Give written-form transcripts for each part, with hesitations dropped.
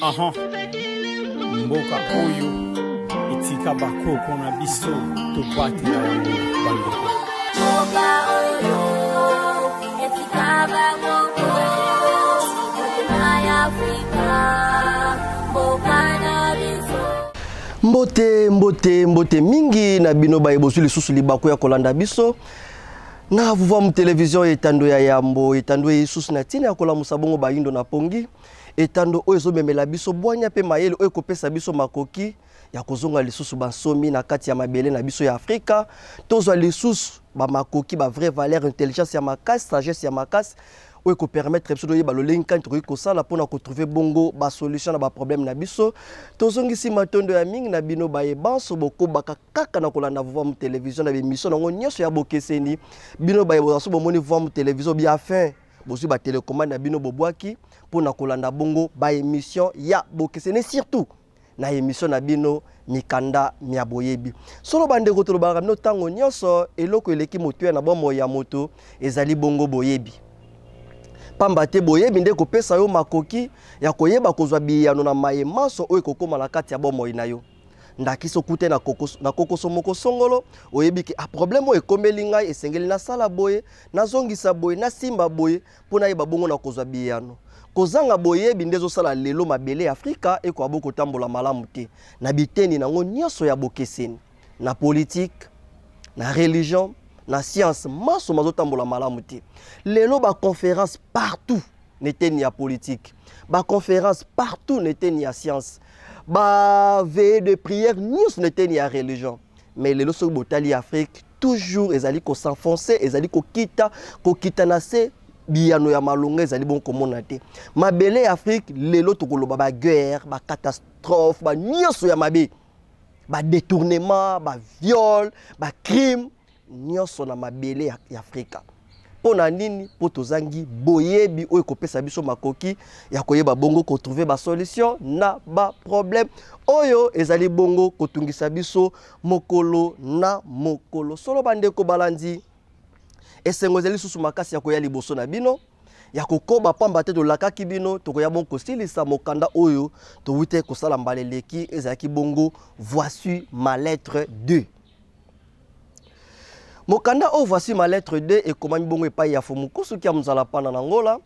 Aha. Mboka oyo etika bakoko na biso topatela yango bandeko. Mboka oyo etika bakoko na Afrika. Mboka na biso. Mbote mingi na bino ba ebosu lisusu libako ya kolanda biso. Na vuva mu television etando ya yambo etando Yesus na tina ya kolamusa bongo bayindo na pongi. Etando oyo ezomemela biso bwanya pe mayele oyo kopesa biso makoki ya kozonga lisusu bansomi na kati ya mabele na biso ya Afrika. Tozwa lisusu ba makoki ba vraie valeur, intelligence ya makasi, sagesse ya makasi oyo ko permettre biso doyeba lolengi kan tokoki kosala pona ko trouver bongo ba solution na ba problème na biso. Tozongisi matondo ya mingi na bino ba ebanso bokobaka kaka na kolanda vuva mu television na bemission nango nyonso ya bokeseni bino ba eboso bomoni vuva mu television bien fin bozwi ba télécommande na bino bobwaki pona kolanda bongo ba émission ya bokeseni surtout na émission na bino mikanda mia boyebi solo bandeko tolobaka no tango nyonso eloko eleki moto na bomo ya moto ezali bongo boyebi pamba te boyebi nde kopesa yo makoki ya koyeba kozwa biyano na mayemaso oyo kokoma na kati ya bomoi na yo ndakiso kute na kokoso moko songolo oyebi ke a problème o ekomeli ngai esengeli na sala boye na zongisa boye na simba boye pona yeba bongo na kozwa biyano kozanga boyebi ndezo sala lelo mabele Afrika eko aboko tambola malamu te na biteni nango nyonso ya bokeseni na politique na religion na science maso mazotambola malamu te lelo ba conférence partout neteni ya politique ba conférence partout neteni ya science ba veille de prière nyonso neteni ya religion mais lelo so botali Afrique toujours ezali ko s'enfoncer ezali ko kita na se biyano ya malonga ezali bon komona te mabele Afrique lelo tokoloba ba guerre ba catastrophe ba nyonso ya mabe ba détournement ba viol ba crime nyonso na mabele ya Afrika pona nini po tozangi boyebi oyo kopesa biso makoki ya koyeba bongo ko trouver ba solution na ba problème oyo ezali bongo kotungisa biso mokolo na mokolo solo bandeko balandi esengo ezali susu makasi ya koya liboso na bino ya kokoba pamba te tolakaki bino tokoya bongo kosilisa mokanda oyo towute kosala mbaleleki ezalaki bongo voici ma lettre 2. Mokanda o voici ma lettre 2 et komami bongo epai ya Fomukusu ki amzala pana na Angola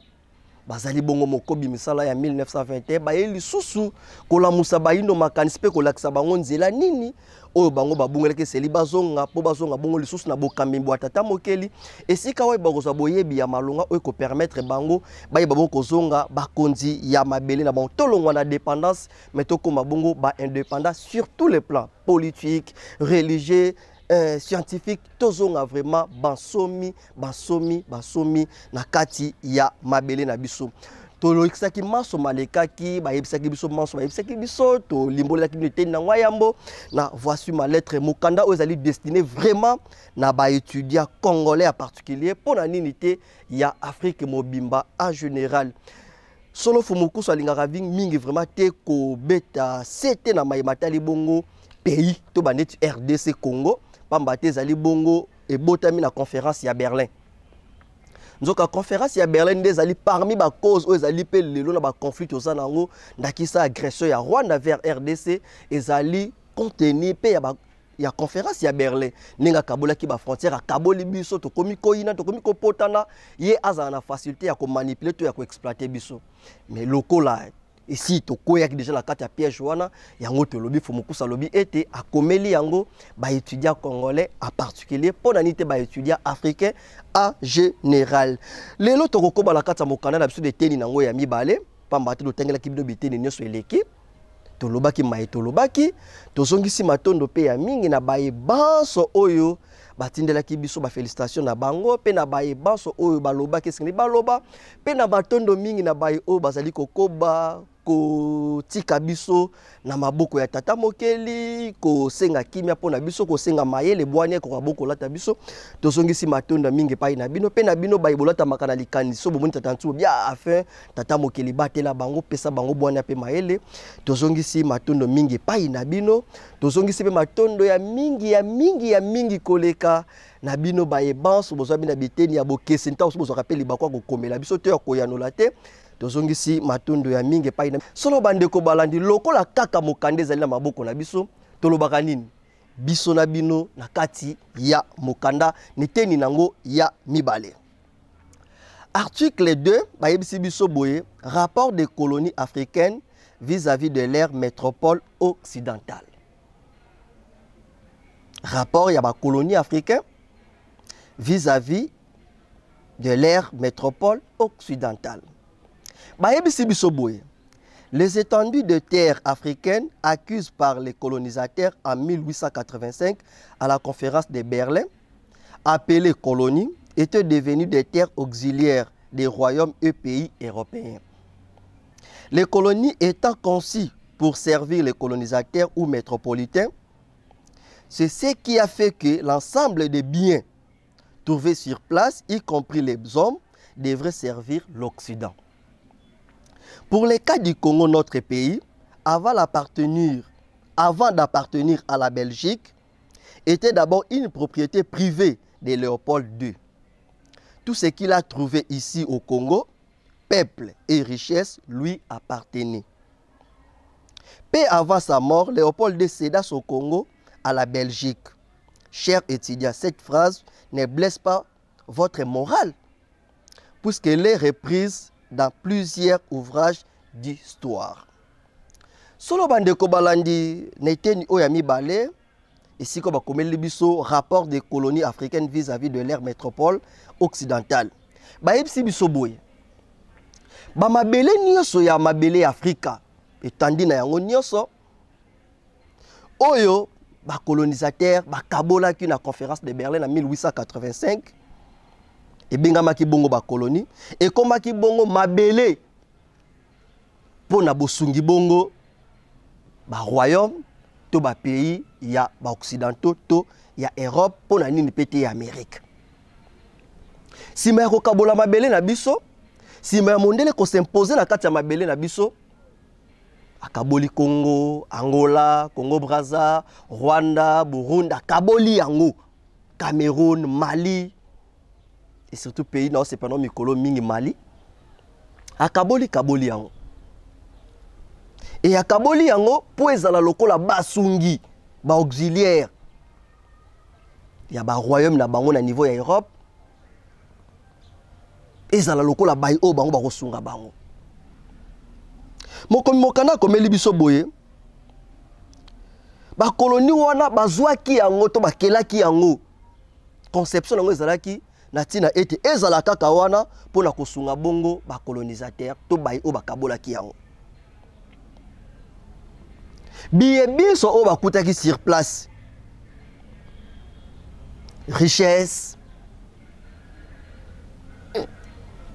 bazali bongo mokobi misala ya 1921 bayeli susu kolamusa bayindo makanisi pe kolakisa bango nzela nini oyo bango babungeleke seli bazonga po bazonga bongo lisusu na bokambi ya tata mokeli esika oyo bakozwa boyebi ya malonga oyo ko permettre bango bayeba bongo kozonga bakonzi ya mabele na bango tolongwa na dépendance mais tokoma bongo ba indépendance sur tous les plans politique religieux scientifique tozonga vraiment bansomi na kati ya mabele na biso tolokisaki maso malekaki bayebisaki biso maso bayebisaki biso to limbolaki bino eteni na ngwayambo na voici ma lettre mokanda oyo ezali destiné vraiment na ba étudiants congolais en particulier pona nini te ya Afrique mobimba en général solo Fomukusu alingaka mingi vraiment te ko beta sete na mayimatali bongo pays to baneti RDC Congo pamba te ezali bongo ebotami na conférence ya Berlin nzoka conférence ya Berlin nde ezali parmi ba cause oyo ezali pe lelo na ba conflit ozana nango ndakisa agression ya Rwanda vers RDC ezali contenu pe ya conférence ya Berlin ninga kabolaki ba frontière kaboli biso to komi koyina to komi kopotana ye azana na facilité ya ko manipuler to ya ko exploiter biso mais lokola ici to koya déjà la carte ya piège wana yango to lobi Fomukusu lobi ete akomeli yango ba étudiants congolais en particulier pona nité ba étudiants africains en général lelo to kokoba la carte mokanda na biso de teni nango ya mibale pamba te to tengela kibido biteni nyonso eleki to lobaki mai to lobaki to zongisi matondo pe ya mingi na ba ebanso oyo batindelaki biso ba félicitations na bango pe na ba ebanso oyo balobaki singi baloba pe na batondo mingi na ba oyo bazali kokoba ko tika biso na maboko ya tata mokeli ko senga kimia pona biso ko senga mayele bwanye ko maboko lata biso tozongisi matonda mingi pai na bino pe na bino baibolata makana likaniso bomoni tata ntu bia afin tata mokeli batela bango pesa bango bwanye pe mayele tozongisi matondo mingi pai na bino tozongisi pe matondo ya mingi koleka na bino ba ebanso bozwa bina biteni ya bokesi nta oso bozwa kapeli bakwa ko komela biso to ya koyanola te tozongisi matondo ya mingi epai na solo bandeko balandi lokola kaka mokanda ezali na maboko na biso tolobaka nini biso na bino na kati ya mokanda neteni nango ya mibale. Article 2 bayebisi biso boye rapport des colonies africaines vis-à-vis de leur métropole occidentale. Rapport ya ba colonie africaine vis-à-vis de leur métropole occidentale. Bayebisi biso boye les étendues de terre africaines acquises par les colonisateurs en 1885 à la conférence de Berlin, appelées colonies, étaient devenues des terres auxiliaires des royaumes et pays européens. Les colonies étant conçues pour servir les colonisateurs ou métropolitains, c'est ce qui a fait que l'ensemble des biens trouvés sur place, y compris les hommes, devraient servir l'Occident. Pour le cas du Congo, notre pays, avant d'appartenir à la Belgique, était d'abord une propriété privée de Léopold II. Tout ce qu'il a trouvé ici au Congo, peuple et richesse, lui appartenait. Peu avant sa mort, Léopold II céda son Congo à la Belgique. Chers étudiants, cette phrase ne blesse pas votre morale, puisqu'elle est reprise dans plusieurs ouvrages d'histoire. Solo bandeko balandi neteni oya mibale ici ko bakomeli biso rapport des colonies africaines vis-à-vis de leur métropole occidentale. Bayebisi biso boye ba mabele nyonso ya mabele Afrika etandi na yango nyonso oyo ba colonisateur ba kabola ki na conférence de Berlin en 1885 et bengamaki bongo ba colonie et komaki bongo mabele pona bosungi bongo ba royaume to ba pays ya ba occidentaux to ya Europe pona nini pete ya Amérique. Sima ya kokabola mabele na biso, sima ya mondele ko s'imposer na kati ya mabele na biso, akaboli Congo, Angola, Congo Brazza, Rwanda, Burundi, akaboli yango, Cameroun, Mali, et surtout pays non c'est pas non mikolo mingi Mali, akaboli kaboli yango. Et akaboli yango po ezala lokola basungi, ba auxiliaire. Ya ba royaume na bango na niveau ya Europe. Ezala lokola bai o bango ba kosunga bango. Mokomi mokana komeli biso boye. Ba koloni wana bazwaki yango to bakelaki yango. Conception yango ezalaki na tina ete ezala kaka wana pona kosunga bongo ba colonisateur to bai o bakabolaki yango. Biye biso o bakutaki sur place. Richesse,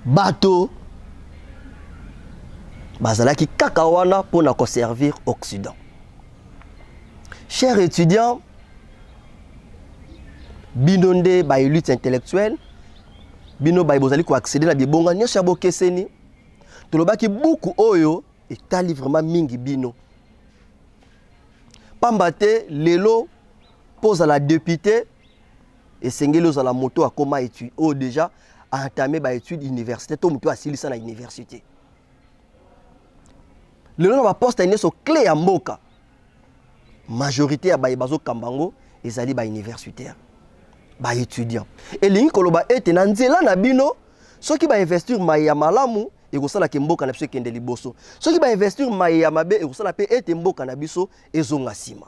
bateau, bazalaki kaka wana pona ko servir Occident. Chers étudiants, binonde ba élite intellectuelle, bino ba bozali ko accéder na bibonga nyosha ya bokeseni. Tolobaki buku oyo etali vraiment mingi bino. Pambate lelo pose à la députée et sengelo za la moto a koma étude oh déjà a entamé ba étude université to moto asilisa na université. Lelo na ba poste ine so clé ya mboka. Majorité ya ba bazo kambango ezali ba universitaire. Ba étudiant. Et lingi koloba ete na nzela na bino soki ba investir mai ya malamu ekosala ke mboka na biso kende liboso. Soki ba investir mai ya mabe ekosala pe ete mboka na biso ezonga sima.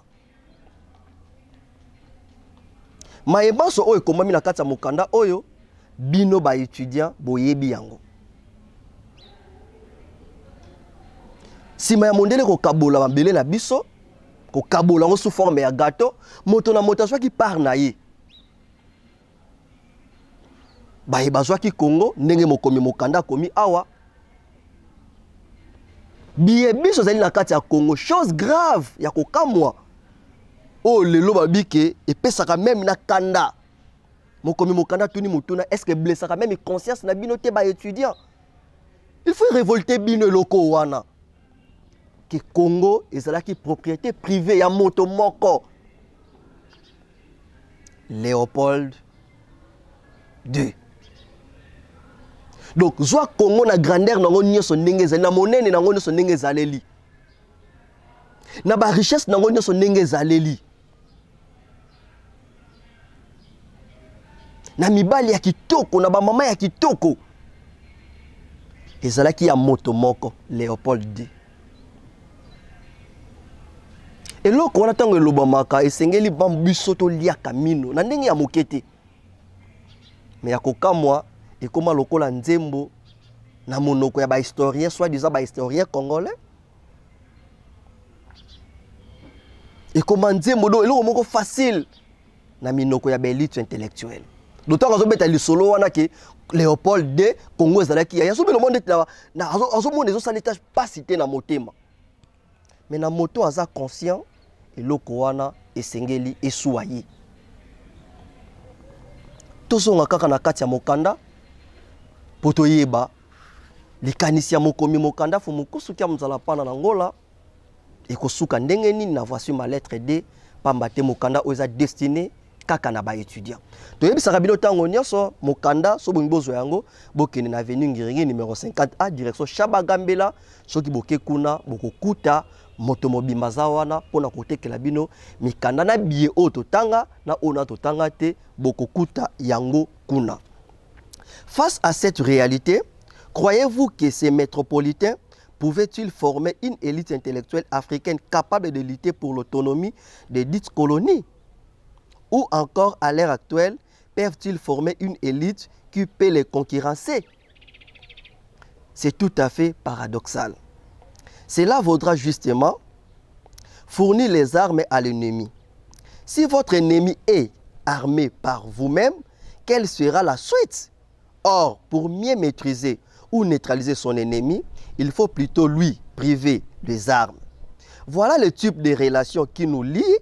Mayebanso oyo komami na kati ya mokanda oyo bino ba étudiant boyebi yango. Sima ya mondele ko kabola mabele na biso, ko kabola ngo sous forme ya gâteau, moto na moto azwaki par na ye. Ba bazwaki Congo ndenge mokomi mokanda komi awa. Biye biso zali na kati ya Congo, chose grave ya kokamwa. Oh lelo babike epesaka même na kanda. Mokomi mokanda tuni mutuna est-ce que blessaka même conscience na bino te ba étudiant. Il faut révolter bino loko wana. Que Congo ezalaki propriété privée ya moto moko. Léopold II. Donc zwa Congo na grandeur nango nyonso ndenge ezali na monene nango nyonso ndenge ezaleli na ba richesse nango nyonso ndenge ezaleli na mibali ya kitoko na ba mama ya kitoko ezalaki ya moto moko Léopold II. Eloko wana tango elobamaka esengeli bambiso to liaka mino na ndenge ya mokete me ya kokamwa ekoma lokola nzembo na monoko ya ba historien soit disant ba historien congolais ekoma nzembo do eloko moko facile na minoko ya ba élite intellectuelle d'autant azobeta lisolo wana ke Léopold II Congo ezalaki ya so belo monde na azomonde ezosalita pas cité na motema mais na moto aza conscient eloko wana esengeli esuwa ye tozonga kaka na kati ya mokanda po toyeba likanisi ya mokomi mokanda fo mokusu kia mzala pana na ngola ekosuka ndenge nini na voici ma lettre D pamba te mokanda oyo eza destiné kaka na ba étudiant toyebisaka bino ntango nyonso mokanda so bongi bozwa yango bokende na avenue Ngiringi numéro 50A direction Chabagambela soki boke kuna bokokuta moto mobimba za wana pona kotekela bino mikanda na biye oyo totanga na ona totanga te bokokuta yango kuna. Face à cette réalité, croyez-vous que ces métropolitains pouvaient-ils former une élite intellectuelle africaine capable de lutter pour l'autonomie des dites colonies? Ou encore, à l'heure actuelle, peuvent-ils former une élite qui peut les concurrencer? C'est tout à fait paradoxal. Cela vaudra justement fournir les armes à l'ennemi. Si votre ennemi est armé par vous-même, quelle sera la suite? Or, pour mieux maîtriser ou neutraliser son ennemi, il faut plutôt lui priver des armes. Voilà le type de relation qui nous lie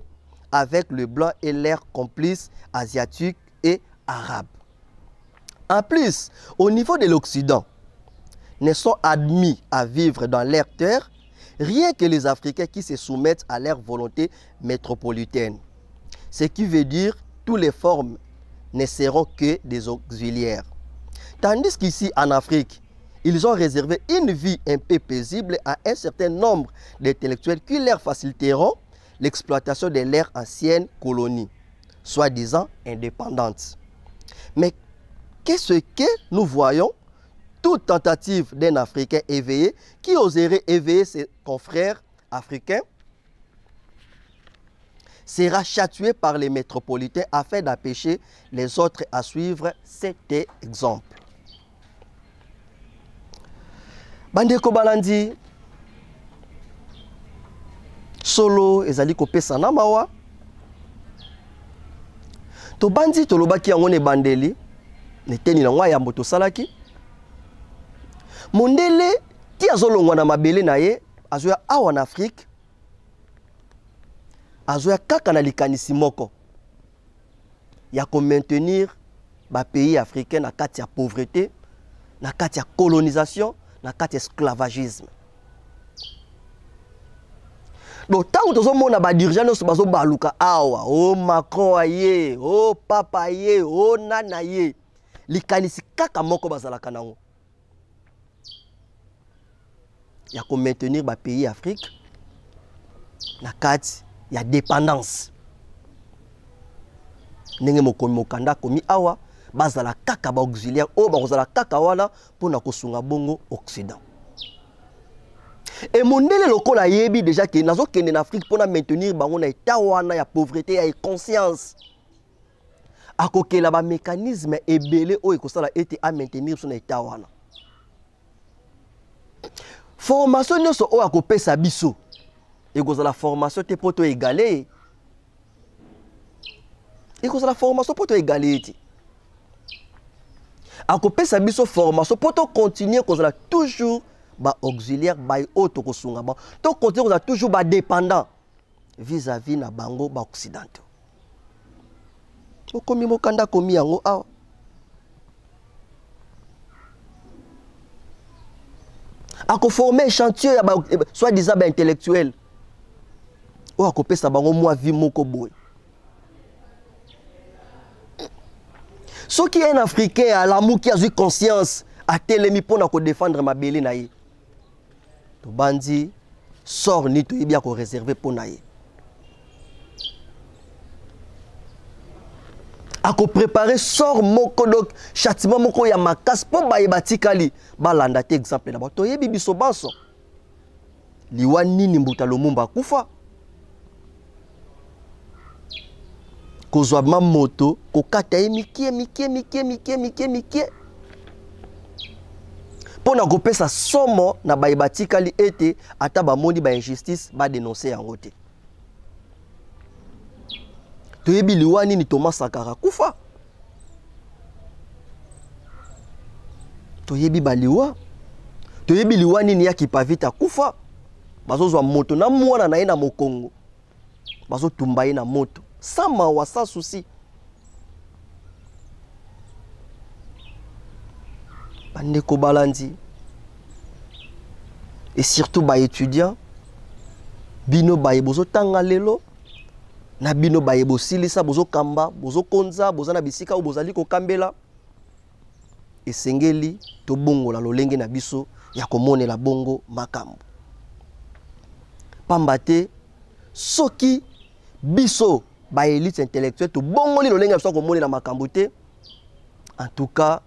avec le blanc et leurs complices asiatiques et arabes. En plus, au niveau de l'Occident, ne sont admis à vivre dans leur terre rien que les Africains qui se soumettent à leur volonté métropolitaine. Ce qui veut dire que toutes les formes ne seront que des auxiliaires. Tandis qu'ici en Afrique, ils ont réservé une vie un peu paisible à un certain nombre d'intellectuels qui leur faciliteront l'exploitation de leurs anciennes colonies, soi-disant indépendantes. Mais qu'est-ce que nous voyons? Toute tentative d'un Africain éveillé qui oserait éveiller ses confrères africains sera châtié par les métropolitains afin d'empêcher les autres à suivre cet exemple. Bandeko balandi solo ezali kopesa na mawa to bandi to lobaki yango ne bandeli ne teni na ngwa ya mboto salaki mondele ti azolongwa na mabele na ye azoya awa na Afrique azoya kaka na likanisi moko ya ko maintenir ba pays africain na kati ya pauvreté na kati ya colonisation na kati ya esclavagisme. Donc tant que tozomona ba dirigeant nyonso bazo baluka awa o Macron aye o papa aye o nana ye likanisi kaka moko bazalaka nango ya ko maintenir ba pays Afrique na kati ya dépendance ndenge mokomi mokanda komi awa bazala kaka ba auxiliaire o bazala kaka wana pona kosunga bongo Occident. Et mondele lokola yebi déjà que nazo kende en Afrique pona maintenir bango na état wana ya pauvreté ya conscience akokela ba mécanisme ebele o ekosala ete a maintenir son état wana. Formation nyonso o akopesa biso ekozala formation te poto égaler ekozala formation poto égaler ti akopesa biso formation poto continuer kozala toujours ba auxiliaire ba auto kosunga ba to continuer kozala toujours ba dépendant vis-à-vis na bango ba occidentaux okomi mokanda komi yango awa ako former chantier ya ba soit disant ba intellectuel o akopesa bango mwa vie moko boy. Ce qui est un Africain à l'amour qui a eu conscience, atelemi pona ko défendre mabele na ye to bandi sort ni to yebia ko réserver pona ye ako préparer sort moko donc châtiment moko ya makas po ba yebatikali balanda te exemple na ba to yebi biso banso liwa nini mbuta Lumumba kufa kozwa mamoto kokata ye mikie pona kopesa somo na bayebatikali ete ata bamoni ba injustice ba dénoncer yango te toyebi liwa nini Thomas Sankara kufa toyebi baliwa toyebi liwa nini ya Kipavita kufa bazozwa moto na mwana na ye na mokongo bazotumba ye na moto sans mawa sans souci bandeko balandi et surtout ba étudiants bino baye bozo tanga lelo na bino baye bosilisa bozo kamba bozo konza boza na bisika ou bozali ko kambela esengeli to bongo la lolenge na biso ya komonela bongo makambo pambate soki biso ba élite intellectuelle to bongo li lolenge biso komonela makambo te en tout cas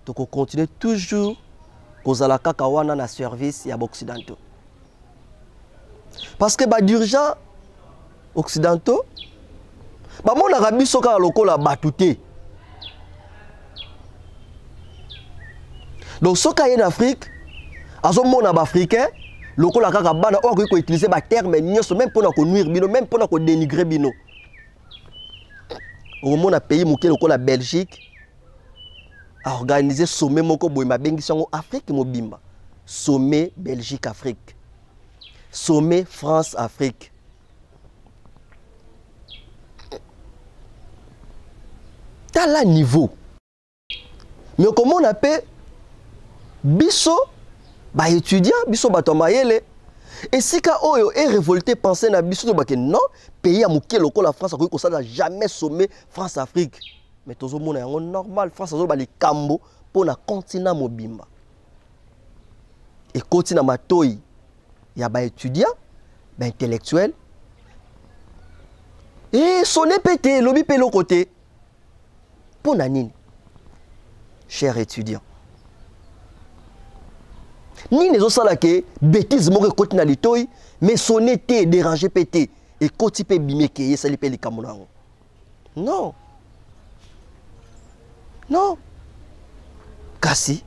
to ko continuer toujours kozala kaka wana na service ya occidentaux parce que ba dirigeants occidentaux ba mona rabiso kala lokola batute donc soka en Afrique azo mona ba africain lokola kaka bana o ko utiliser ba terme nyoso même pour na ko nuire bino même pour na ko dénigrer bino au mona pays moké lokola Belgique a organisé sommet moko boy mabengi sango Afrique mobimba sommet Belgique Afrique sommet France Afrique tala niveau mais comment on appelle biso ba étudiant biso bato mayele et si ka oyo est révolté penser na biso to non pays a moké lokola France a ko ça jamais sommet France Afrique mais tozo mona yango normal France azo bali kambo pona continent mobimba et continent matoi ya ba étudiant ba intellectuel et sonné pété lobi pe le côté pona nini cher étudiant ni nezo sala ke bêtise moko côté na litoi mais sonné té déranger pété et côté pe bimeke yesali pe likambo nango non non kasi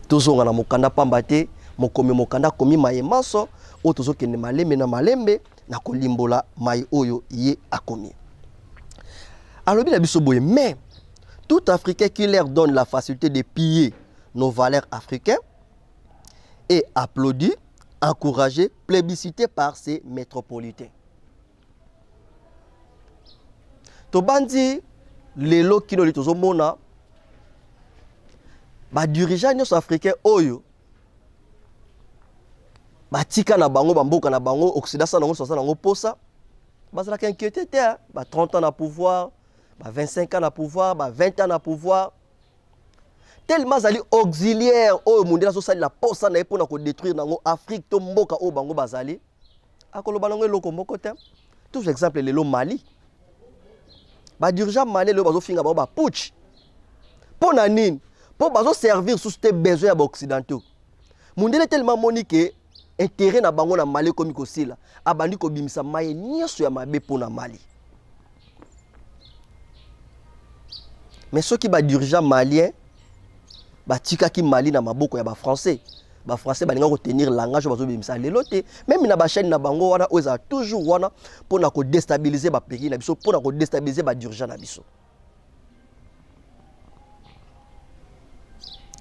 tozonga na mokanda pambate mokomi mokanda komi maye maso o tozokende malembe na malembe na kolimbola mai oyo ye akomi alobi na biso boye mais tout Africain qui leur donne la facilité de piller nos valeurs africaines est applaudi, encouragé, plébiscité par ces métropolitains. Tobandi lelo kino litozomona ba dirigeants nyos africains oyo ba tika na bango bamboka na bango occident sa nango sosa nango posa bazala inquiété te ba 30 ans na pouvoir ba 25 ans na pouvoir ba 20 ans na pouvoir tellement zali auxiliaire oyo mondela so sali la posa na epona ko détruire nango Afrique to mboka o bango bazali akoloba nango eloko moko te tout exemple lelo Mali ba dirigeant Mali le bazo finga ba putsch pona nini pour bazo servir sous tes besoins occidentaux mondela tellement monique intérêt na bango na Mali komi ko sila abandi ko bimisa maye nyoso ya mabe pona Mali mais ceux qui ba dirigeant malien batika ki Mali na maboko ya ba français balinga ko tenir langage bazo bimisa lelo te même na ba chaîne na bango wana oza toujours wana pona ko déstabiliser ba pays na biso pona ko déstabiliser ba dirigeant na biso.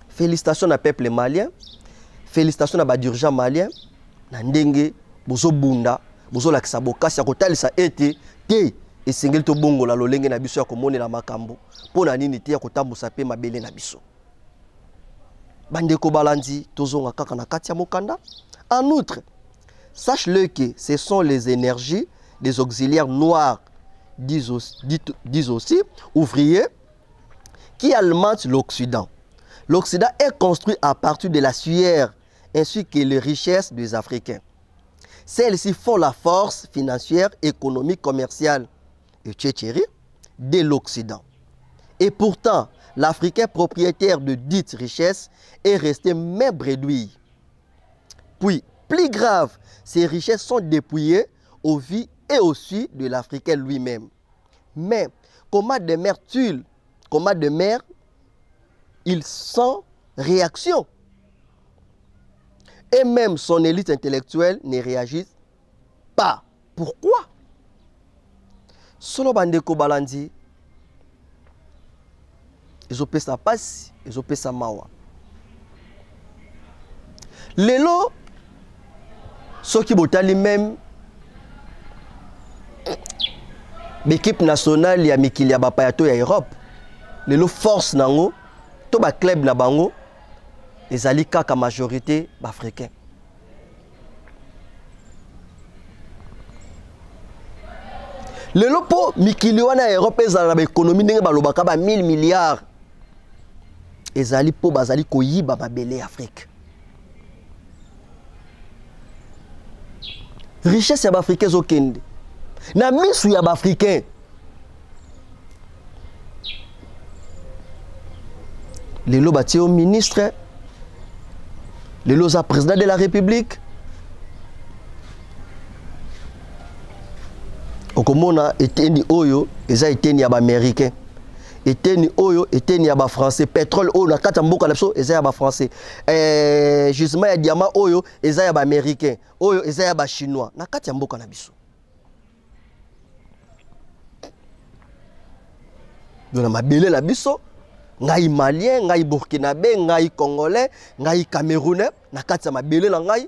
Félicitations na peuple malien, félicitations na ba dirigeant malien na ndenge bozo bunda bozo lakisa bokasi ya kotalisa ete te esengeli to bongo la lolenge na biso ya komonela makambo pona nini te ya kotambusa pe mabele na biso. Bandeko balandi tozonga kaka na kati ya mokanda. En outre, sache-le que ce sont les énergies des auxiliaires noirs, disent aussi ouvriers, qui alimentent l'Occident. L'Occident est construit à partir de la sueur ainsi que les richesses des Africains. Celles-ci font la force financière, économique, commerciale et tchétchérie de l'Occident. Et pourtant, l'Africain propriétaire de dites richesses est resté même réduit. Puis, plus grave, ces richesses sont dépouillées aux vies et au su de l'Africain lui-même. Mais, comment demeure-t-il, il sent réaction. Et même son élite intellectuelle ne réagit pas. Pourquoi? Solo bandeko balandi, ils ont sa passe, ils ont sa mawa. Lelo, ceux qui botali même, l'équipe nationale ya mikili ya bapayato ya Europe, lelo force nango, to ba club na bango, ezali kaka majorité africaine. Lelo po mikili wana Europe ezala na économie ndenge balobaka ba 1000 milliards. Ezali po bazali koyiba babele Afrique. Richesse ya Africains okende. Na misu ya Africain. Lelo bati au ministre, lelo za président de la République. Okomona eteni oyo eza eteni ya ba américain. Eteni oyo eteni ya ba français. Pétrole oyo na kata mboka lapso eza ya ba français. Gisement ya diamant oyo eza ya ba américain. Oyo eza ya ba chinois. Na kata mboka na biso. Dona mabele la biso. Ngai malien, ngai burkinabé, ngai congolais, ngai camerounais. Na kata mabele na ngai.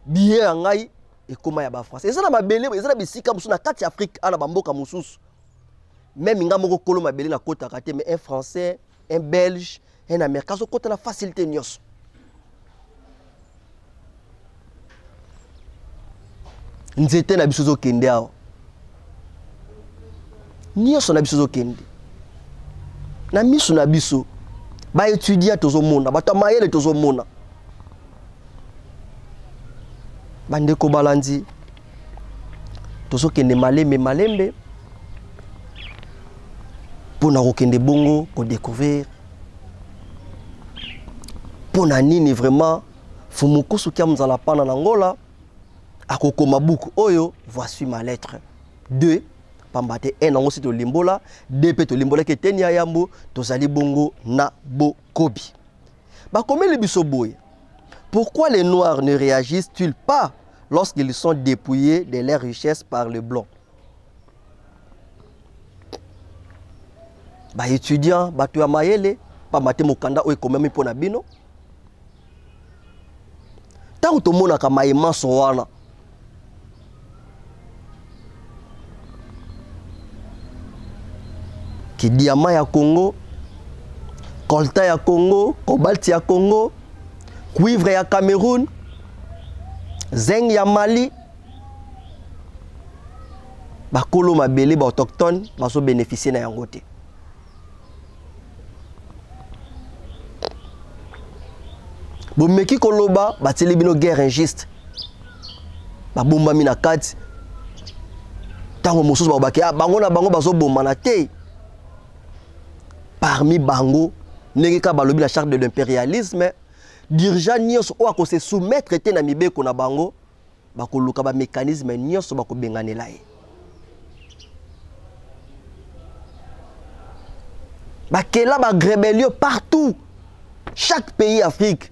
Billet ya ngai. Et comment ya ba français. Eza na mabele, eza na bisika musu na kati Afrique ana bamboka mususu. Même nga moko kolo mabele na kota kate, mais un français, un belge, un américain so kota na facilité nyos. Nzete na biso zo kende awo. Nyos na biso zo kende. Na misu na biso ba étudiant tozo mona, ba tamayele tozo mona. Bandeko balandi tozo kende malembe pour na kokende bongo ko découvrir pour na nini vraiment fumukusu kia mzala pana na ngola akokoma buku oyo voici ma lettre 2 pambate 1 nango si to limbola 2 pe to limbola ke teni ya yambo tozali bongo na bokobi bakomeli biso boye. Pourquoi les Noirs ne réagissent-ils pas lorsqu'ils sont dépouillés de leurs richesses par le blanc? Ba étudiant, batu ya mayele, pa mate mokanda oyo komemi pona bino. Tango tomona ka mayema so wana. Ki diamant ya Congo, coltan ya Congo, cobalt ya Congo, cuivre ya Cameroun, zinc ya Mali, bakolo mabele ba autochtone baso bénéficier na yango te. Bomeki koloba bateli bino guerre injuste. Ba bomba mina kati. Tango mosusu ba baki bango na bango baso bomba na te. Parmi bango ndenge ka balobi la charte de l'impérialisme, dirigeant nyonso o ako se soumettre te na mibeko na bango bakoluka ba mécanisme nyonso bako benganela ye. Bakela ba rébellion partout. Chaque pays Afrique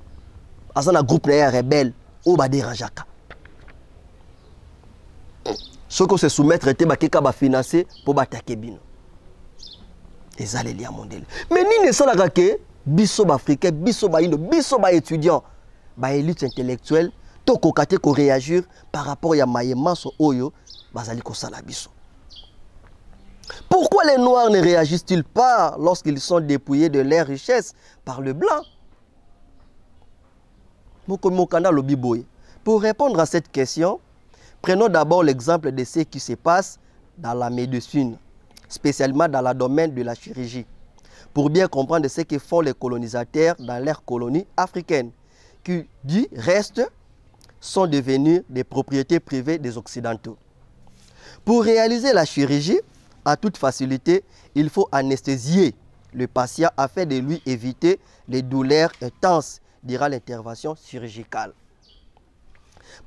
a un groupe de rebelles ou ba dérangeaka. Ceux qui se soumettre te bakeka ba financer pour battaquer bino. Ezali lia mondele. Mais ni ne salaka ke biso ba africain, biso ba indo, biso ba étudiant, ba élite intellectuelle, to kokate ko réagir par rapport ya mayema so oyo bazali ko sala biso. Pourquoi les Noirs ne réagissent-ils pas lorsqu'ils sont dépouillés de leurs richesses par le blanc? Pour répondre à cette question, prenons d'abord l'exemple de ce qui se passe dans la médecine, spécialement dans le domaine de la chirurgie. pour bien comprendre ce que font les colonisateurs dans leurs colonies africaines, qui, du reste, sont devenus des propriétés privées des Occidentaux. Pour réaliser la chirurgie, à toute facilité, il faut anesthésier le patient afin de lui éviter les douleurs intenses durant l'intervention chirurgicale.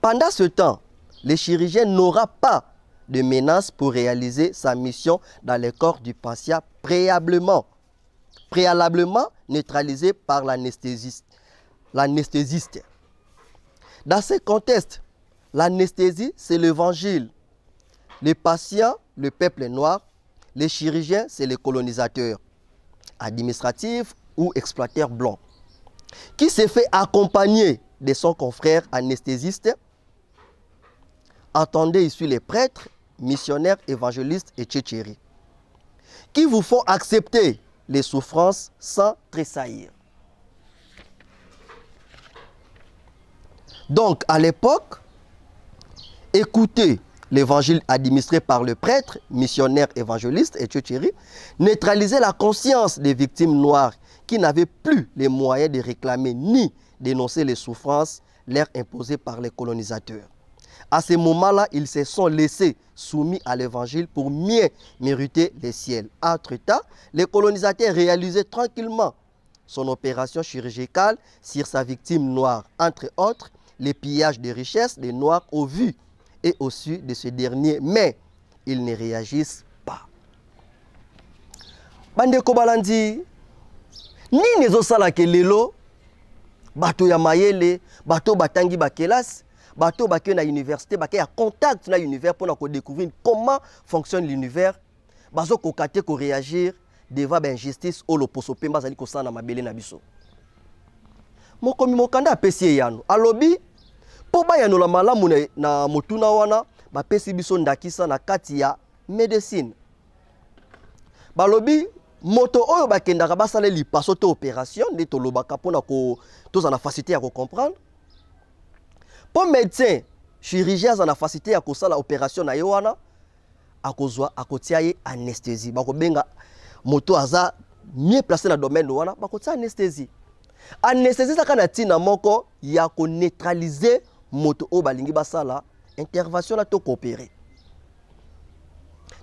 Pendant ce temps, le chirurgien n'aura pas de menace pour réaliser sa mission dans le corps du patient préalablement neutralisé par l'anesthésiste. Dans ce contexte, l'anesthésie, c'est l'évangile. Les patients, le peuple noir, les chirurgiens, c'est les colonisateurs, administratifs ou exploiteurs blancs, qui se fait accompagner de son confrère anesthésiste. Entendez ici les prêtres, missionnaires, évangélistes et tchétchéris, qui vous font accepter les souffrances sans tressaillir. Donc, à l'époque, écoutez l'évangile administré par le prêtre, missionnaire, évangéliste et tchétchéri, neutralisait la conscience des victimes noires qui n'avaient plus les moyens de réclamer ni dénoncer les souffrances leur imposées par les colonisateurs. À ce moment-là, ils se sont laissés soumis à l'évangile pour mieux mériter les ciels. Entre-temps, les colonisateurs réalisaient tranquillement son opération chirurgicale sur sa victime noire, entre autres les pillages de richesses des Noirs au vu et au su de ce dernier, mais ils ne réagissent pas. Bandeko balandi, nini ezosala ke lelo, bato ya mayele, bato batangi bakelas, bato bake na université, bake ya contact na univers pour na découvrir comment fonctionne l'univers, bazo kokate ko réagir devant l'injustice ou l'opposo pemba zali ko sana mabele na biso. Mokomi mokanda apesi yano, alobi po ba yano la malamu na motuna wana ba pesi biso ndakisa na kati ya médecine. Balobi moto oyo bakendaka basala lipaso to opération nde tolobaka pona ko toza na facilité ya ko comprendre. Po médecin chirurgien za na facilité ya ko sala opération na yo wana akozwa akotia ye anesthésie. Bako benga moto aza mieux placé na domaine wana bakotia anesthésie. Anesthésie ça kana tina moko ya ko neutraliser moto o balingi basala intervention la to coopérer.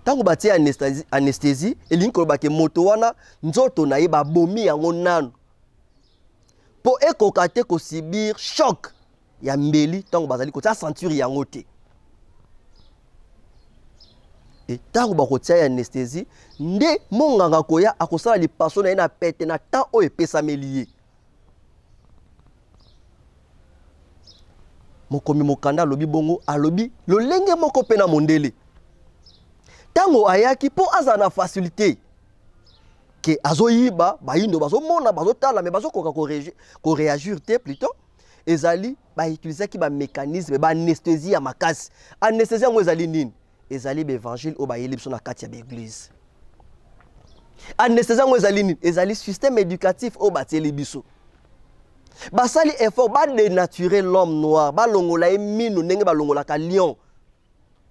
Tango batie anesthésie elingi ko bake moto wana nzoto na ye ba bomi yango nanu. Po ekoka te ko subir choc ya mbeli tango bazali ko ta ceinture yango te. Et tango bakotia anesthésie nde monganga koya akosala lipaso na ye na pete na temps o epesameli ye. Mokomi mokanda alobi bongo alobi lolenge moko pena mondele. Tango ayaki po aza na facilité que azoyiba bayindo bazo mona bazo tala mais bazo koka ko réagir te plutôt ezali ba utiliser ki ba mécanisme ba anesthésie ya makasi. Anesthésie ngo ezali nini? Ezali ba évangile o ba yeli biso na kati ya église. Anesthésie ngo ezali nini? Ezali système éducatif o bateli biso. Basali effort ba dénaturer l'homme noir, ba longola e mino ndenge ba longola ka lion.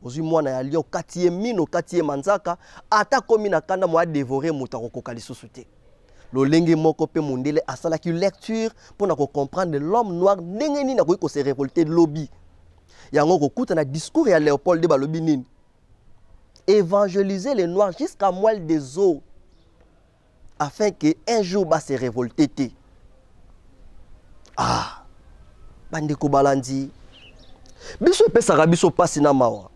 Ozui mwana ya lion katie mino katie manzaka ata komi na kanda mo a dévorer muta ko koka lisusu te. Lolenge moko pe mundele asala ki lecture pour na ko comprendre l'homme noir ndenge nini na ko se révolter lobby. Yango ko kuta na discours ya Léopold de balobi nini. Évangéliser les noirs jusqu'à moelle des os afin que un jour ba se révolter te. Ah, bandeko balandi. Biso pesaka biso pasi na mawa.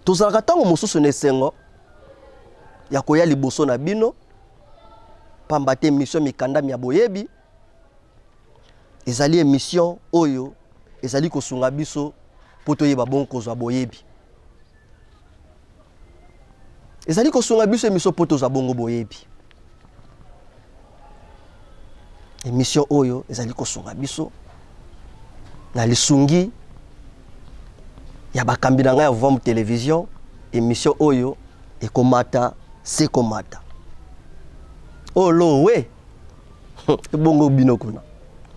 Tozalaka tango mosusu na esengo ya koya liboso na bino pamba te mission mikanda ya boyebi ezali émission oyo ezali kosunga biso po toyeba bon kozwa boyebi. Ezali kosunga biso émission po tozwa bongo boyebi. Émission oyo ezali kosunga biso na lisungi ya bakambi na ngai ya Vom télévision. Émission oyo ekomata sekomata olo we ebongo bino kuna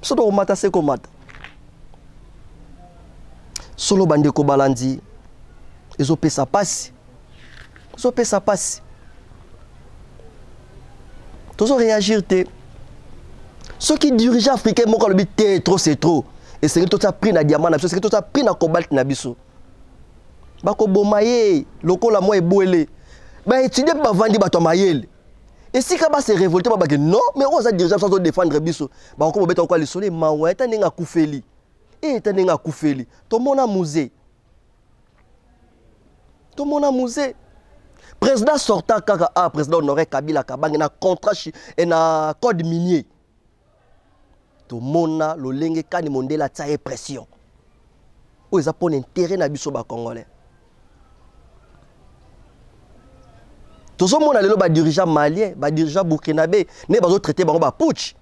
soto komata sekomata solo bandeko balandi ezopesa pasi Tous réagir. Ceux qui dirigent africains, trop c'est trop. Et c'est que tout ça pris na diamant, c'est que tout ça pris na cobalt na biso. Bako bomaye, loko la moi est boelé. Bah étudier ba vandi ba to mayel. Et si kaba se révolter ba non, mais on va diriger sans défendre biso. Ba ko beta ko le soleil ma wa eta ninga kufeli. Et eta ninga kufeli. To mona musée. To mona musée. Président sortant kaka président Honoré Kabila Kabang na contrat et na code minier. To mona lo lenge kani mondela tsaye pression. O za pon intérêt na biso ba congolais. To zo mona lelo ba dirigeant malien, ba dirigeant burkinabé, ne ba zo traiter bango ba putsch.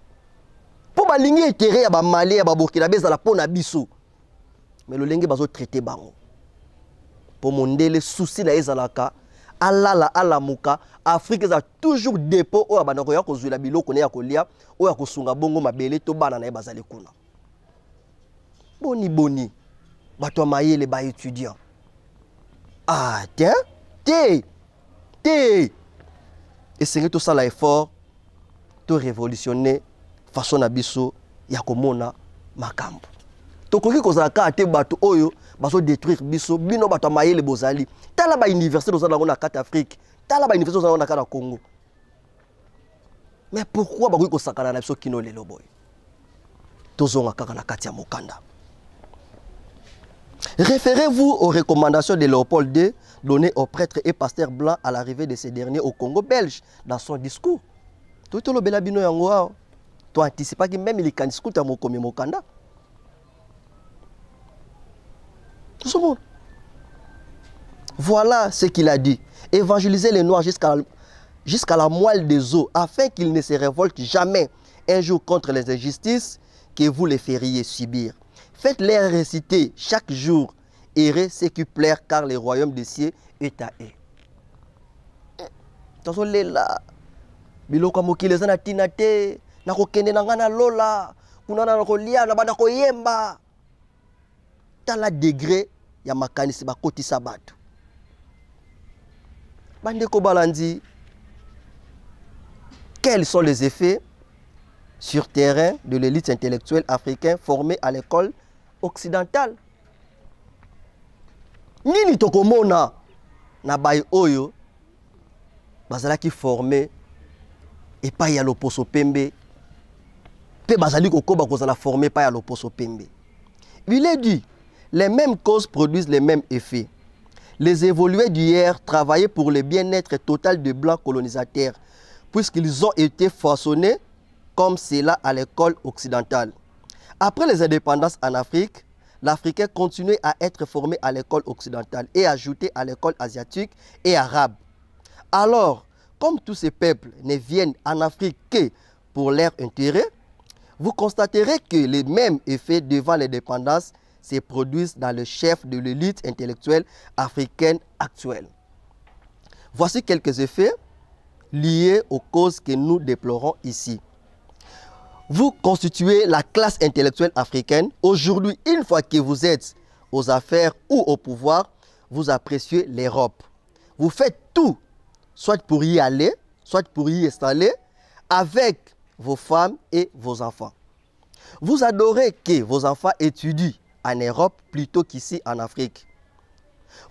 Po ba lingi intérêt ya ba malien ba burkinabé za la pona biso. Mais lo lenge ba zo traiter bango. Po mondele souci na ezalaka alala alamuka Afrique a toujours dépôt o abanako ya kozula biloko ne ya kolia o ya kosunga bongo mabele to bana na bazali kuna boni bato mayele ba étudiant et c'est tout ça l'effort to révolutionner façon na biso ya komona makambo to koki kozala ka te bato oyo baso détruire biso bino bato mayele bozali tala ba université dozala na carte Afrique tala ba université dozala na carte Congo. Mais pourquoi bakoki ko sakana na biso kino lelo boy tozonga kaka na kati ya mokanda. Référez-vous aux recommandations de Léopold II données aux prêtres et pasteurs blancs à l'arrivée de ces derniers au Congo belge dans son discours. Tout le bela bino yango to anticipa ki même il kan discours ta mokomi mokanda. Voilà ce qu'il a dit. Évangélisez les Noirs jusqu'à la moelle des os, afin qu'ils ne se révoltent jamais un jour contre les injustices que vous les feriez subir. Faites-les réciter chaque jour, errer ce qui plaire, car le royaume des cieux est à eux. Attention là, biloko mokili na tinate, na kokende na ngana lola, kuna na kolia na bana koyemba. Tala degré ya makanisi bakotisa bato. Bandeko balandi, quels sont les effets sur terrain de l'élite intellectuelle africaine formée à l'école occidentale? Nini tokomona na bay oyo bazalaki formé et pas ya loposo pembe pe bazali kokoba kozala formé pas ya loposo pembe. Il est dit les mêmes causes produisent les mêmes effets. Les évolués d'hier travaillaient pour le bien-être total des blancs colonisateurs, puisqu'ils ont été façonnés comme cela à l'école occidentale. Après les indépendances en Afrique, l'Africain continuait à être formé à l'école occidentale et ajouté à l'école asiatique et arabe. Alors, comme tous ces peuples ne viennent en Afrique que pour leur intérêt, vous constaterez que les mêmes effets devant l'indépendance se produisent dans le chef de l'élite intellectuelle africaine actuelle. Voici quelques effets liés aux causes que nous déplorons ici. Vous constituez la classe intellectuelle africaine. Aujourd'hui, une fois que vous êtes aux affaires ou au pouvoir, vous appréciez l'Europe. Vous faites tout, soit pour y aller, soit pour y installer, avec vos femmes et vos enfants. Vous adorez que vos enfants étudient en Europe plutôt qu'ici en Afrique.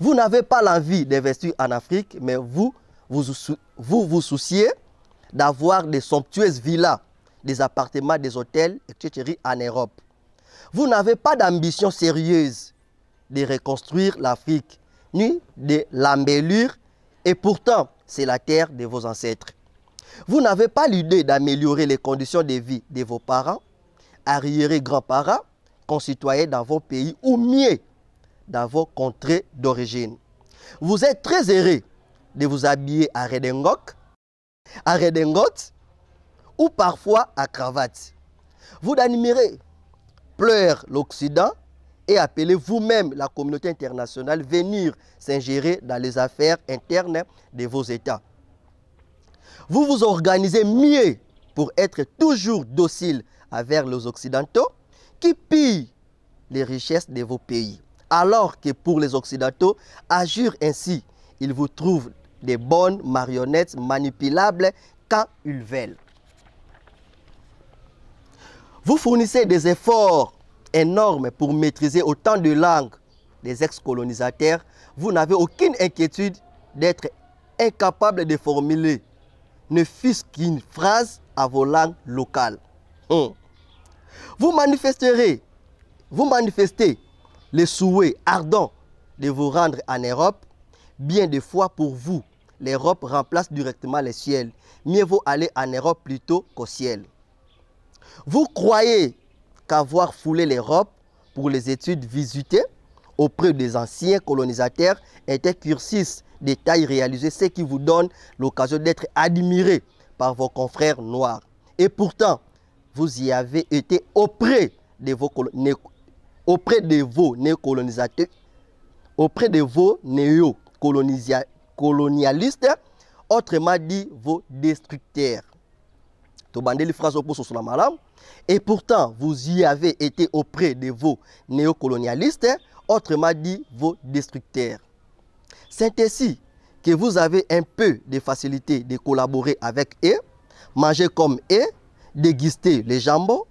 Vous n'avez pas l'envie d'investir en Afrique, mais vous souciez d'avoir des somptueuses villas, des appartements, des hôtels, etc. en Europe. Vous n'avez pas d'ambition sérieuse de reconstruire l'Afrique, ni de l'embellir, et pourtant, c'est la terre de vos ancêtres. Vous n'avez pas l'idée d'améliorer les conditions de vie de vos parents, arrière-grands-parents, concitoyens dans vos pays ou mieux dans vos contrées d'origine. Vous êtes très heureux de vous habiller à redingote ou parfois à cravate. Vous admirez, pleure l'Occident et appelez vous-même la communauté internationale venir s'ingérer dans les affaires internes de vos États. Vous vous organisez mieux pour être toujours docile envers les Occidentaux qui pillent les richesses de vos pays. Alors que pour les Occidentaux, agir ainsi, ils vous trouvent des bonnes marionnettes manipulables quand ils veulent. Vous fournissez des efforts énormes pour maîtriser autant de langues des ex-colonisateurs. Vous n'avez aucune inquiétude d'être incapable de formuler ne fût-ce qu'une phrase à vos langues locales. Vous manifestez le souhait ardent de vous rendre en Europe. Bien des fois pour vous, l'Europe remplace directement le ciel. Mieux vaut aller en Europe plutôt qu'au ciel. Vous croyez qu'avoir foulé l'Europe pour les études visitées auprès des anciens colonisateurs est un cursus de taille réalisé, ce qui vous donne l'occasion d'être admiré par vos confrères noirs. Et pourtant, vous y avez été auprès de vos néocolonialistes, autrement dit vos destructeurs. Et pourtant, vous y avez été auprès de vos néocolonialistes, autrement dit vos destructeurs. C'est ainsi que vous avez un peu de facilité de collaborer avec eux, manger comme eux, déguster les jambons,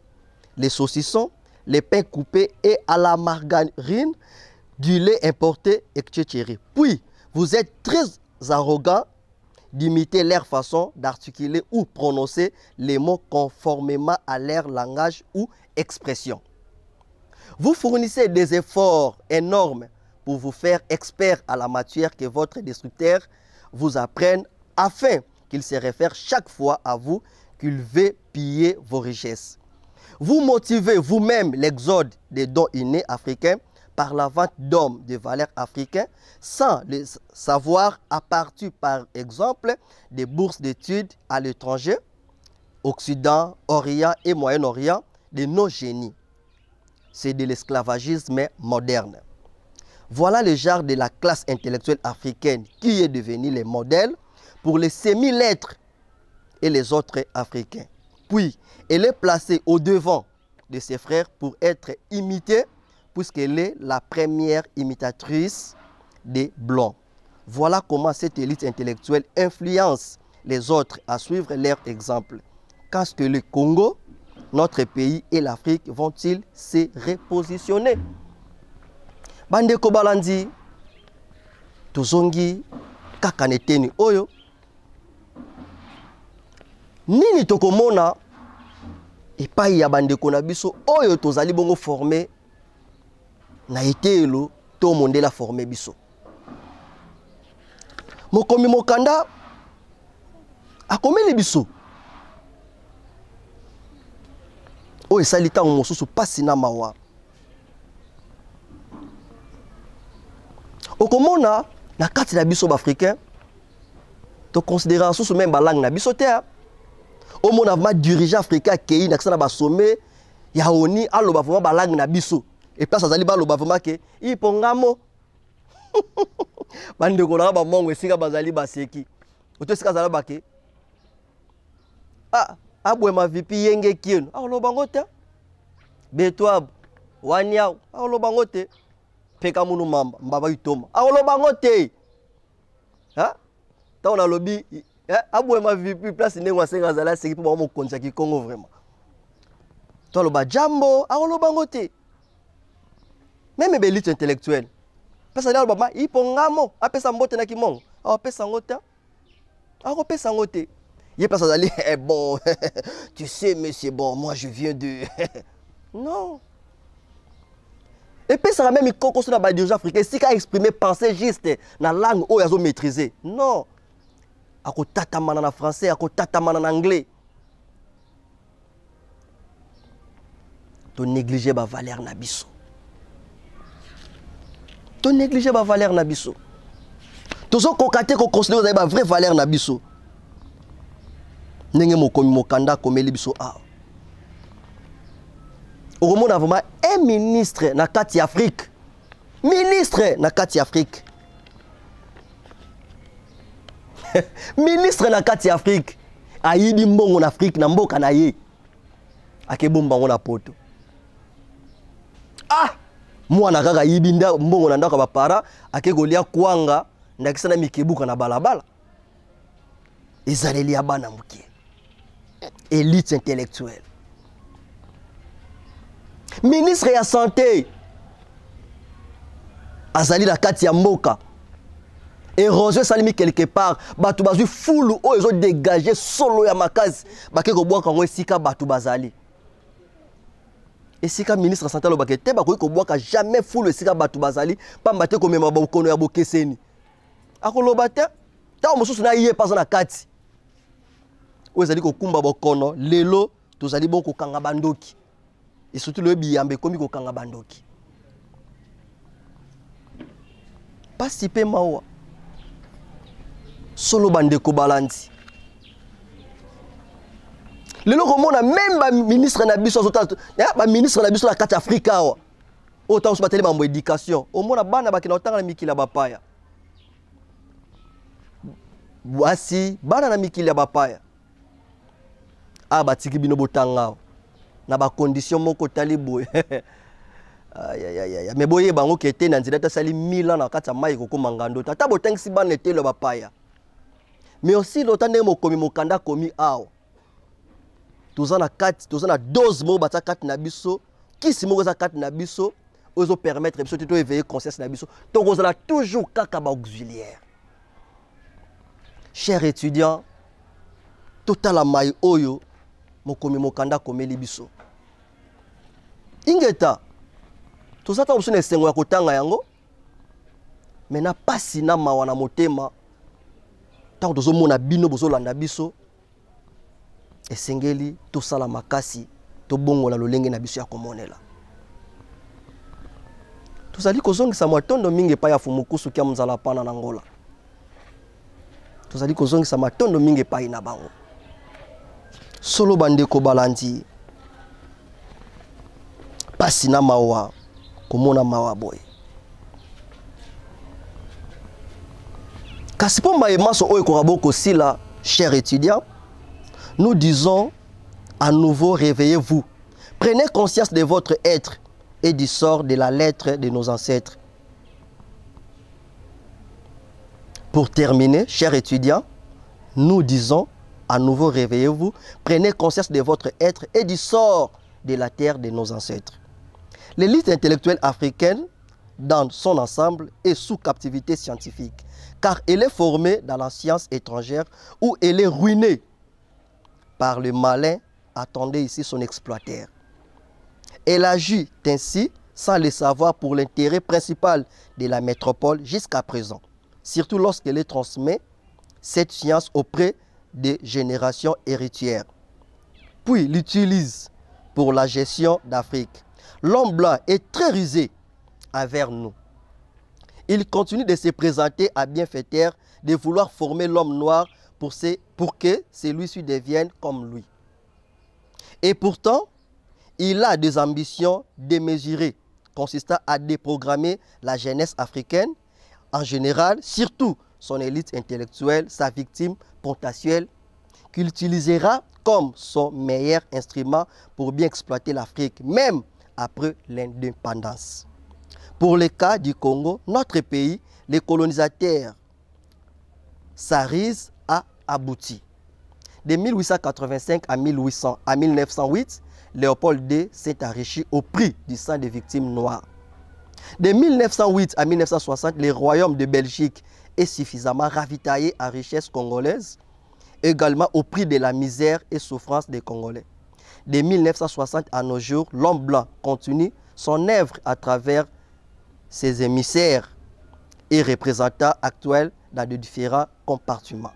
les saucissons, les pains coupés et à la margarine, du lait importé, etc. Puis, vous êtes très arrogant d'imiter leur façon d'articuler ou prononcer les mots conformément à leur langage ou expression. Vous fournissez des efforts énormes pour vous faire expert à la matière que votre destructeur vous apprenne afin qu'il se réfère chaque fois à vous qu'il veut piller vos richesses. Vous motivez vous-même l'exode des dons innés africains par la vente d'hommes de valeur africains sans le savoir à partir par exemple des bourses d'études à l'étranger, Occident, Orient et Moyen-Orient, de nos génies. C'est de l'esclavagisme moderne. Voilà le genre de la classe intellectuelle africaine qui est devenue le modèle pour les semi-lettres et les autres Africains. Puis, elle est placée au devant de ses frères pour être imitée, puisqu'elle est la première imitatrice des Blancs. Voilà comment cette élite intellectuelle influence les autres à suivre leur exemple. Qu'est-ce que le Congo, notre pays et l'Afrique vont-ils se repositionner? Bandeko balandi, tozongi, kakaneteni oyo. Nini tokomona epai ya bandeko na biso oyo tozali bongo formé na etelo to mondela formé biso. Mokomi mokanda akomeli biso. Oyo esali ntango mosusu pasi na mawa. Okomona na kati na biso b'Africain to considérer sous même balang na biso te. Omona vraiment dirigeant africain kei na kisana ba sommet ya oni aloba vraiment balang na biso. Et place azali ba loba vraiment ke ipongamo. Bande ko na ba mongo esika bazali baseki. Oto esika zala bake. Ah, abwe ma vipi yenge kieno. Ah loba ngote. Betwab wanya ah loba ngote. Peka munu mamba mbaba itoma. Ah loba ngote. Ha? Ta on a lobby abwe ma vipi place nengo senga zala seki pour mo konza ki Congo vraiment. To loba jambo ah loba ngote. Même l'élite intellectuelle. Parce que là, baba, il pongamo, apesa mbote na kimongo. Ah, pesa ngota. Ah, pesa ngote. Il pense à eh bon, tu sais, mais c'est bon, moi je viens de. Non. Et puis ça même il construit dans les dirigeants africains, si qu'a exprimer pensée juste dans la langue où ils ont maîtrisé. Non. À côté tatamana en français, à côté tatamana en anglais. Tu négliger la valeur na biso. Tu négliger la valeur na biso. Tu as constaté qu'on considère la vraie valeur na biso. Nenge mokomi mokanda komeli biso a. Okomona a vraiment un ministre na kati Afrique. Ministre na kati Afrique. Ministre na kati Afrique. Ayibi mbongo na Afrique na mboka na ye. Akebomba ngona poto. Ah! Mwana kaka yibi mbongo na ndako ba para akegolia kwanga ndakisana mikebuka na balabala. Ezaleli abana muke. Élite intellectuelle. Ministre ya santé azali la kati ya mboka. Érosion salimi quelque part, batu bazui fulu o ezo dégager solo ya makazi, bake ko bwaka ngo esika batu bazali. Esika ministre santé lo bakete ba ko bwaka jamais fulu esika batu bazali, pamba te ko mema ba kono ya bokeseni. Akoloba te, ta mosusu na yé pas na kati. O ezali ko kumba bokono, lelo tozali bon ko kanga bandoki. Et surtout le biyambe komi ko kanga bandoki. Pas si pe mawa. Solo bandeko balandi. Lelo komona même ba ministre na biso ba ministre na biso la kati Afrika wa. Autant so batele ba éducation. Au mona bana bakina otanga na mikila bapaya. Voici bana na mikila bapaya. Ah batiki bino botanga na ba condition moko taliboy. Mais boye bango qui était dans nzela sali 1000 ans na kati mai ko mangando. Tata botangisi bana etelo bapaya. Mais aussi l'autant de mo komi mo kanda komi ao. Tozana kati, tozana dose mo bata kati na biso, kisi mo za kati na biso, ozo permettre biso to éveiller conscience na biso. To kozala toujours kaka ba auxiliaire. Chers étudiants, total mai oyo mo komi mo kanda komeli biso. Ingeta tozata option esengo ya kotanga yango. Mais na pasi na mawa na motema. Tant que nous avons bino bozolanda biso esengeli to sala makasi to bongola lolenge na biso ya komonela. Tozali kozongisa matondo mingi pa ya fumukusu kia mzala pana na Angola. Tozali kozongisa matondo mingi pa ina bango. Solo bandeko balandi pasi na mawa komona mawa boy. Kasipomba et maso oe koraboko sila, chers étudiants, nous disons à nouveau réveillez-vous. Prenez conscience de votre être et du sort de la lettre de nos ancêtres. Pour terminer, chers étudiants, nous disons à nouveau réveillez-vous. Prenez conscience de votre être et du sort de la terre de nos ancêtres. L'élite intellectuelle africaine, dans son ensemble, est sous captivité scientifique. Car elle est formée dans la science étrangère où elle est ruinée par le malin attendait ici son exploiteur. Elle agit ainsi sans le savoir pour l'intérêt principal de la métropole jusqu'à présent, surtout lorsqu'elle transmet cette science auprès des générations héritières, puis l'utilise pour la gestion d'Afrique. L'homme blanc est très rusé envers nous. Il continue de se présenter à bienfaiteur, de vouloir former l'homme noir pour que celui-ci devienne comme lui. Et pourtant, il a des ambitions démesurées, consistant à déprogrammer la jeunesse africaine en général, surtout son élite intellectuelle, sa victime potentielle, qu'il utilisera comme son meilleur instrument pour bien exploiter l'Afrique, même après l'indépendance. Pour le cas du Congo, notre pays, les colonisateurs Saris a abouti. De 1885 à 1908, Léopold II s'est enrichi au prix du sang des victimes noires. De 1908 à 1960, le royaume de Belgique est suffisamment ravitaillé en richesses congolaises, également au prix de la misère et souffrance des Congolais. De 1960 à nos jours, l'homme blanc continue son œuvre à travers ses émissaires et représentants actuels dans de différents compartiments.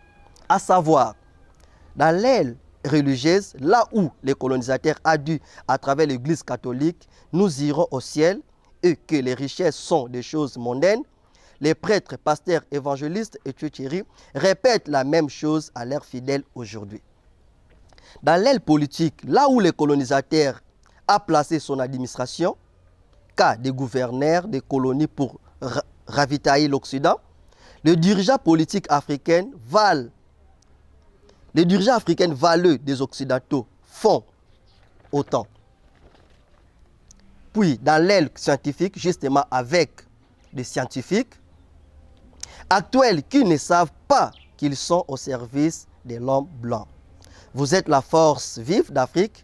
À savoir, dans l'aile religieuse, là où les colonisateurs ont dû, à travers l'Église catholique, nous irons au ciel et que les richesses sont des choses mondaines, les prêtres, pasteurs, évangélistes et Thierry répètent la même chose à leurs fidèles aujourd'hui. Dans l'aile politique, là où les colonisateurs ont placé son administration, cas des gouverneurs des colonies pour ravitailler l'Occident, les dirigeants politiques africains valent. Les dirigeants africains valeux des Occidentaux font autant. Puis, dans l'aile scientifique, justement avec des scientifiques actuels qui ne savent pas qu'ils sont au service de l'homme blanc. Vous êtes la force vive d'Afrique,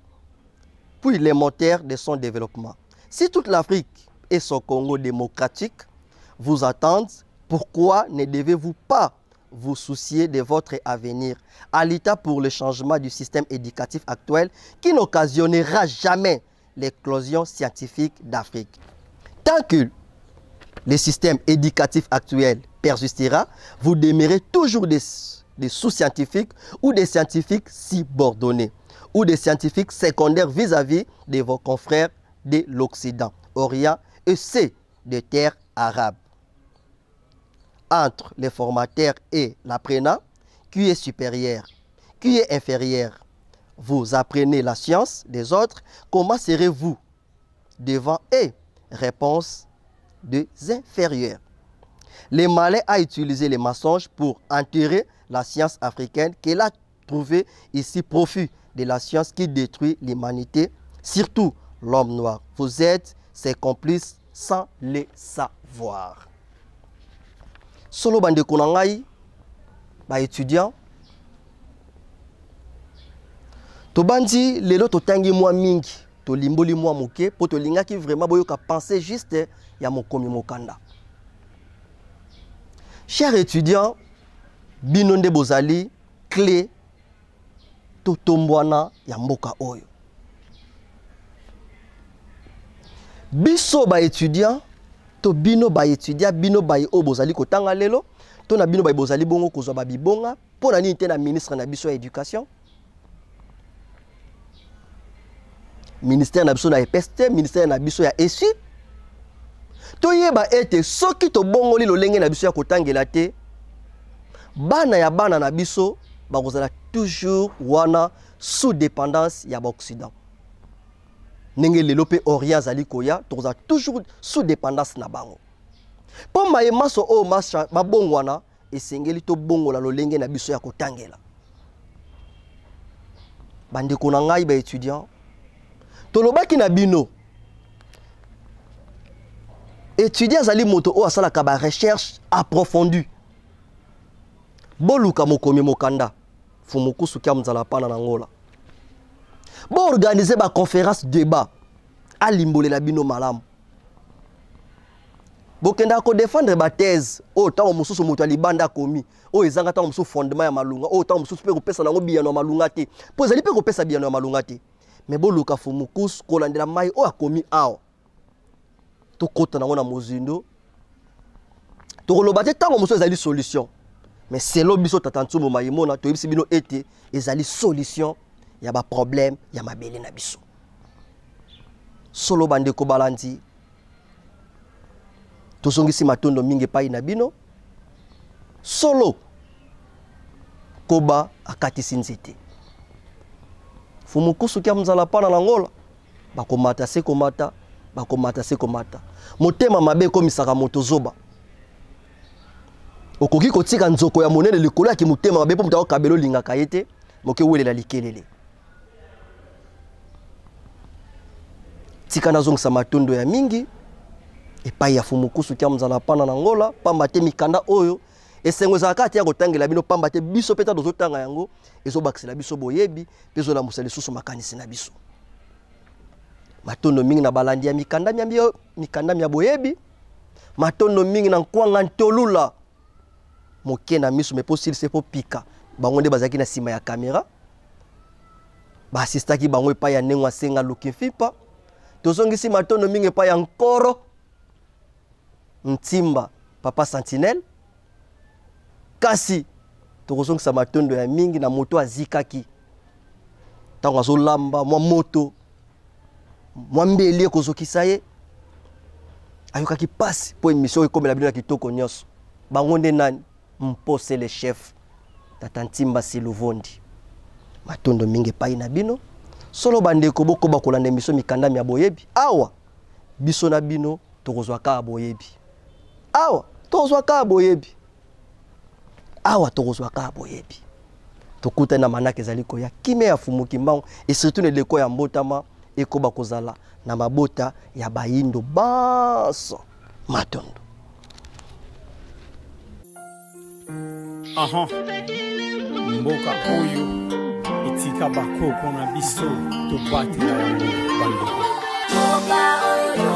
puis les moteurs de son développement. Si toute l'Afrique et son Congo démocratique vous attendent, pourquoi ne devez-vous pas vous soucier de votre avenir à l'état pour le changement du système éducatif actuel qui n'occasionnera jamais l'éclosion scientifique d'Afrique? Tant que le système éducatif actuel persistera, vous demeurez toujours des sous-scientifiques ou des scientifiques subordonnés ou des scientifiques secondaires vis-à-vis de vos confrères de l'Occident, Orient et ceux des terres arabes. Entre les formateurs et l'apprenant, qui est supérieur, qui est inférieur? Vous apprenez la science des autres, comment serez-vous devant eux? Réponse des inférieurs. Le malin a utilisé les mensonges pour enterrer la science africaine qu'elle a trouvée ici profit de la science qui détruit l'humanité, surtout l'homme noir. Vous êtes ses complices sans le savoir. Solo bande konangai ba étudiant to bandi lelo to tangi mwa mingi to limboli mwa moke po to lingaki vraiment boyoka penser juste ya mokomi mokanda. Chers étudiants, binonde bozali clé to tombwana ya mboka oyo. Biso ba étudiant to bino ba étudiant bino ba o bozali kotanga lelo to na bino ba bozali bongo kozwa ba bibonga po na nini te na ministre na biso ya éducation, ministère na biso na EPST, ministère na biso ya ESU. To yeba ete soki to bongoli lolenge na biso ya kotangela te, bana ya bana na biso bakozala toujours wana sous dépendance ya ba Occident. Nenge lelo pe Orient zali koya toza toujours sous dépendance na bango. Po mayema so o masha babongwana esengeli to bongola lolenge na biso ya kotangela. Bande ko na ngai ba étudiant tolobaki na bino étudiant zali moto o asala ka ba recherche approfondie. Boluka mokomi mokanda fumukusu kya mzala pana na ngola. Bon organiser ba conférence débat à limbolela bino malamu. Bokenda ko défendre ba thèse o tango mususu moto alibanda komi o ezanga tango mususu fondement ya malunga o tango mususu pe ko pesa nango biyano malunga te. Po ezali pe ko pesa biyano malunga te. Mais boluka fumukusu kolandela mai o akomi awa. To kota nango na mozindo. To koloba te tango mususu ezali solution. Mais c'est l'obiso tatantumo mayimona to yebisi bino ete ezali solution. Ya ba problème ya mabele na biso. Solo bande ko balandi. Tosongisi matondo mingi pai na bino. Solo koba akatisi nzete. Fumukusu kya mzala pana na ngola. Bakomata se komata, bakomata se komata. Motema mabe komisaka moto zoba. Okoki kotika nzoko ya monene likolo ya ki motema mabe po mutako kabelo lingaka yete, moke welela likelele. Tika nazongisa matondo ya mingi epai ya fumukusu kya mzala pana na ngola pamba te mikanda oyo esengo za kati ya kotangela bino pamba te biso peta dozotanga yango ezobakisela biso boyebi pezo la musali susu makanisi na biso. Matondo mingi na balandi ya mikanda mya boyebi, matondo mingi na nkwanga ntolula moke na miso meposili se po pika bango nde bazaki na sima ya kamera ba assistaki bango epai ya nengwa senga lukifipa. Tozongisi matondo mingi epai ya nkoro ntimba papa sentinelle kasi tokozongisa matondo ya mingi na moto azikaki tango azolamba mwa moto mwa mbeli ekozokisa ye ayokaki pasi po émission ekomela bino na kitoko nyonso. Bango nde nani? Mpose le chef tata Ntimba Siluvondi. Matondo mingi epai na bino. Solo bandeko boko bakolanda émission mikanda ya boyebi. Awa biso na bino tokozwa ka boyebi. Awa tokozwa ka boyebi. Awa tokozwa ka boyebi. Tokuta na manaka ezali koya kime ya fumuki mbango et surtout ne leko ya mbotama ekoba kozala na mabota ya bayindo baso matondo. Aha. Mboka oyo etika bakoko na biso to batela yango bandeko. mboka oyo